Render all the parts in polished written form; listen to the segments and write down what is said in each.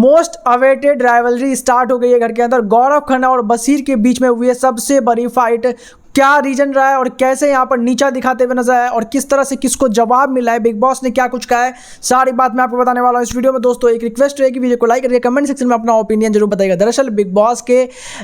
Most awaited rivalry start हो गई है घर के अंदर। गौरव खन्ना और बशीर के बीच में हुई है सबसे बड़ी फाइट। क्या रीजन रहा है और कैसे यहाँ पर नीचा दिखाते हुए नजर आया और किस तरह से किसको जवाब मिला है, बिग बॉस ने क्या कुछ कहा है, सारी बात मैं आपको बताने वाला हूँ इस वीडियो में। दोस्तों एक रिक्वेस्ट रहेगी, वीडियो को लाइक करके कमेंट सेक्शन में अपना ओपिनियन जरूर बताइएगा। दरअसल बिग बॉस के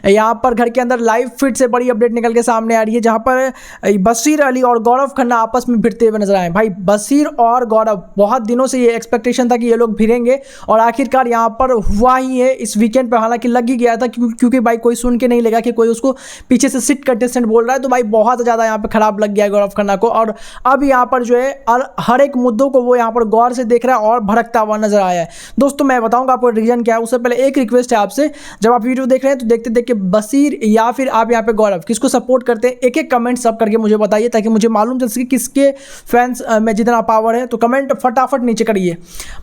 यहाँ पर घर के अंदर लाइव फिट से बड़ी अपडेट निकल के सामने आ रही है, जहाँ पर बशीर अली और गौरव खन्ना आपस में भिड़ते हुए नजर आए। भाई बशीर और गौरव, बहुत दिनों से ये एक्सपेक्टेशन था कि ये लोग भिड़ेंगे और आखिरकार यहाँ पर हुआ ही है इस वीकेंड पर। हालांकि लग ही गया था क्योंकि भाई कोई सुन के नहीं लगा कि कोई उसको पीछे से सिट कंटेस्टेंट बोल रहा है, तो भाई बहुत ज़्यादा यहाँ पे खराब लग गया है गौरव खन्ना को। और अब यहाँ पर जो है हर एक मुद्दों को वो यहाँ पर गौर से देख रहा है और भड़कता हुआ नजर आया है। दोस्तों मैं बताऊंगा आपको रीजन क्या है, उससे पहले एक रिक्वेस्ट है आपसे, जब आप वीडियो देख रहे हैं तो देखते देखते बशीर या फिर आप यहाँ पे गौरव किसको सपोर्ट करते हैं, एक एक कमेंट सब करके मुझे बताइए ताकि मुझे मालूम चल सके किसके फैंस में जितना पावर है। तो कमेंट फटाफट नीचे करिए।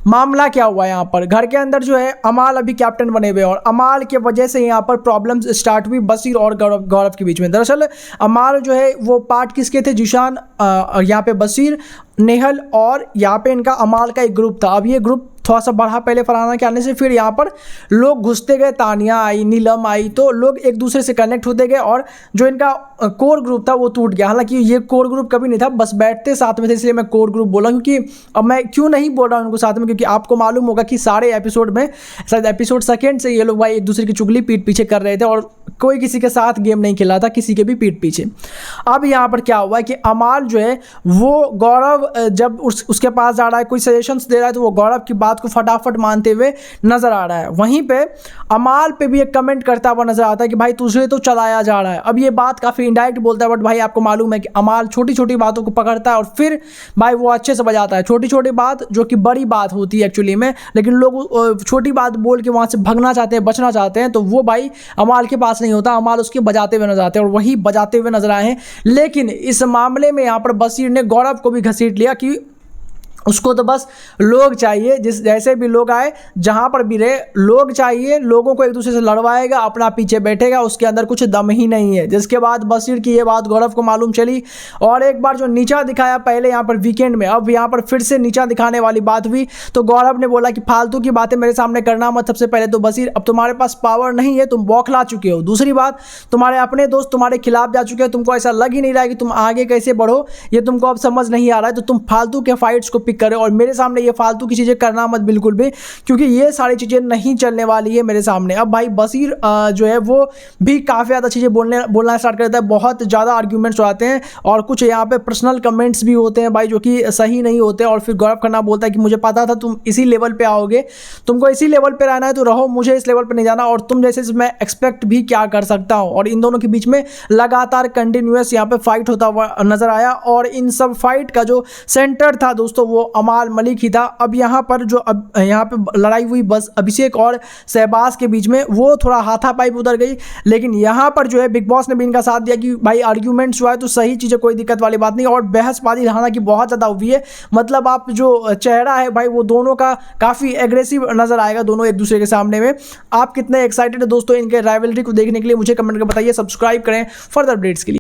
मामला क्या हुआ यहाँ पर, घर के अंदर जो है अमाल अभी कैप्टन बने हुए और अमाल के वजह से यहाँ पर प्रॉब्लम्स स्टार्ट हुई बशीर और गौरव के बीच में। दरअसल अमाल जो है वो पार्ट किसके थे, जिशान, यहाँ पे बशीर, नेहल और यहाँ पे इनका अमाल का एक ग्रुप था। अब ये ग्रुप थोड़ा सा बढ़ा पहले फरहाना के आने से, फिर यहाँ पर लोग घुसते गए, तानिया आई, नीलम आई, तो लोग एक दूसरे से कनेक्ट होते गए और जो इनका कोर ग्रुप था वो टूट गया। हालांकि ये कोर ग्रुप कभी नहीं था, बस बैठते साथ में थे इसलिए मैं कोर ग्रुप बोला। क्योंकि अब मैं क्यों नहीं बोल रहा हूँ उनको साथ में, क्योंकि आपको मालूम होगा कि सारे एपिसोड में शायद एपिसोड सेकेंड से ये लोग भाई एक दूसरे की चुगली पीठ पीछे कर रहे थे और कोई किसी के साथ गेम नहीं खेला था, किसी के भी पीठ पीछे। अब यहाँ पर क्या हुआ कि अमाल जो है वो गौरव जब उसके पास जा रहा है, कोई सजेशंस दे रहा है, तो वो गौरव की बात को फटाफट मानते हुए नजर आ रहा है। वहीं पे अमाल पे भी एक कमेंट करता हुआ नजर आता है कि भाई तुझे तो चलाया जा रहा है। अब ये बात काफी इनडायरेक्ट बोलता है, बट भाई आपको मालूम है कि अमाल छोटी छोटी बातों को पकड़ता है और फिर भाई वो अच्छे से बजाता है। छोटी छोटी बात जो कि बड़ी बात होती है एक्चुअली में, लेकिन लोग छोटी बात बोल के वहां से भगना चाहते हैं, बचना चाहते हैं, तो वो भाई अमाल के पास नहीं होता। अमाल उसके बजाते हुए नजर आते हैं और वही बजाते हुए नजर आए हैं। लेकिन इस मामले में यहाँ पर बशीर ने गौरव को भी घसीट लिया कि उसको तो बस लोग चाहिए, जैसे भी लोग आए, जहां पर भी रहे, लोग चाहिए, लोगों को एक दूसरे से लड़वाएगा, अपना पीछे बैठेगा, उसके अंदर कुछ दम ही नहीं है। जिसके बाद बशीर की ये बात गौरव को मालूम चली और एक बार जो नीचा दिखाया पहले यहाँ पर वीकेंड में, अब यहाँ पर फिर से नीचा दिखाने वाली बात हुई। तो गौरव ने बोला कि फालतू की बातें मेरे सामने करना मत। सबसे पहले तो बशीर, अब तुम्हारे पास पावर नहीं है, तुम बौखला चुके हो। दूसरी बात, तुम्हारे अपने दोस्त तुम्हारे खिलाफ जा चुके हैं, तुमको ऐसा लग ही नहीं रहा है कि तुम आगे कैसे बढ़ो, ये तुमको अब समझ नहीं आ रहा है। तो तुम फालतू के फाइट्स को पिक करे और मेरे सामने ये फालतू की चीजें करना मत बिल्कुल भी, क्योंकि ये सारी चीजें नहीं चलने वाली है मेरे सामने। अब भाई बशीर जो है वो भी काफी ज्यादा चीजें बोलना स्टार्ट कर देता है, बहुत ज्यादा आर्ग्यूमेंट्स आते हैं और कुछ यहाँ पे पर्सनल कमेंट्स भी होते हैं भाई जो कि सही नहीं होते। और फिर गौरव खन्ना बोलता है कि मुझे पता था तुम इसी लेवल पे आओगे, तुमको इसी लेवल पे रहना है तो रहो, मुझे इस लेवल पे नहीं जाना, और तुम जैसे मैं एक्सपेक्ट भी क्या कर सकता हूँ। और इन दोनों के बीच में लगातार कंटिन्यूअस यहाँ पे फाइट होता हुआ नजर आया और इन सब फाइट का जो सेंटर था दोस्तों वो अमाल मलिक ही था। अब यहाँ पर जो यहाँ पे लड़ाई हुई बस अभिषेक और शहबाज के बीच में, वो थोड़ा हाथापाई उधर गई, लेकिन यहाँ पर जो है बिग बॉस ने भी इनका साथ दिया कि भाई आर्ग्यूमेंट्स हुआ है तो सही चीज़ है, कोई दिक्कत वाली बात नहीं। और बहसबाजी हालांकि बहुत ज़्यादा हुई है, मतलब आप जो चेहरा है भाई वो दोनों का काफ़ी एग्रेसिव नजर आएगा दोनों एक दूसरे के सामने में। आप कितने एक्साइटेड है दोस्तों इनके राइवलरी को देखने के लिए, मुझे कमेंट करके बताइए। सब्सक्राइब करें फर्दर अपडेट्स के लिए।